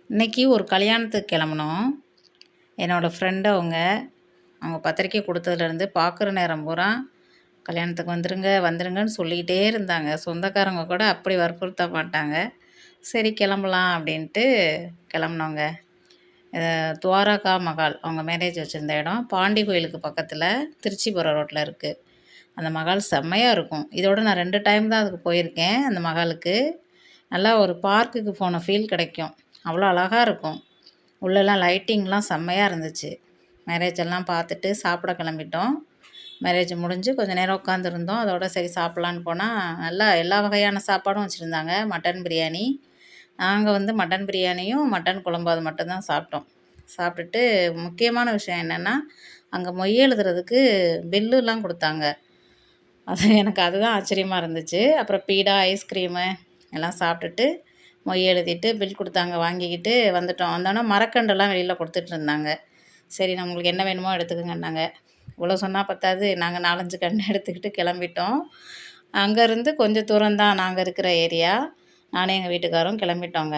இன்றைக்கி ஒரு கல்யாணத்துக்கு கிளம்புனோம். என்னோடய ஃப்ரெண்டு அவங்க பத்திரிக்கை கொடுத்ததுலேருந்து பார்க்குற நேரம் பூரா கல்யாணத்துக்கு வந்துருங்க வந்துருங்கன்னு சொல்லிக்கிட்டே இருந்தாங்க. சொந்தக்காரங்க கூட அப்படி வற்புறுத்த மாட்டாங்க. சரி கிளம்பலாம் அப்படின்ட்டு கிளம்புனோங்க. துவாரகா மகால் அவங்க மேரேஜ் வச்சுருந்த இடம் பாண்டி கோயிலுக்கு பக்கத்தில் திருச்சி போகிற ரோட்டில் இருக்குது. அந்த மகால் செம்மையாக இருக்கும். இதோட நான் 2 டைம் தான் அதுக்கு போயிருக்கேன். அந்த மகாலுக்கு நல்லா ஒரு பார்க்குக்கு போன ஃபீல் கிடைக்கும். அவ்வளோ அழகாக இருக்கும். உள்ளெல்லாம் லைட்டிங்லாம் செம்மையாக இருந்துச்சு. மேரேஜ் எல்லாம் பார்த்துட்டு சாப்பிட கிளம்பிட்டோம். மேரேஜ் முடிஞ்சு கொஞ்சம் நேரம் உட்காந்துருந்தோம். அதோட சரி சாப்பிட்லான்னு போனால் நல்லா எல்லா வகையான சாப்பாடும் வச்சுருந்தாங்க. மட்டன் பிரியாணி. நாங்கள் மட்டன் பிரியாணியும் மட்டன் குழம்பு அது மட்டும்தான் சாப்பிட்டோம். சாப்பிட்டுட்டு முக்கியமான விஷயம் என்னென்னா அங்கே மொய் எழுதுறதுக்கு பில்லுலாம் கொடுத்தாங்க. எனக்கு அதுதான் ஆச்சரியமாக இருந்துச்சு. அப்புறம் பீடா, ஐஸ்கிரீமு எல்லாம் சாப்பிட்டுட்டு மொய் எழுதிட்டு பில் கொடுத்தாங்க. வாங்கிக்கிட்டு வந்துட்டோம். வந்தோடனே மரக்கன்றெல்லாம் வெளியில் கொடுத்துட்ருந்தாங்க. சரி நம்மளுக்கு என்ன வேணுமோ எடுத்துக்கங்கன்னாங்க. இவ்வளோ சொன்னால் பத்தாது, நாங்கள் 4, 5 கன்று எடுத்துக்கிட்டு கிளம்பிட்டோம். அங்கேருந்து கொஞ்சம் தூரம் தான் நாங்கள் இருக்கிற ஏரியா. நானும் எங்கள் வீட்டுக்காரும் கிளம்பிட்டோங்க.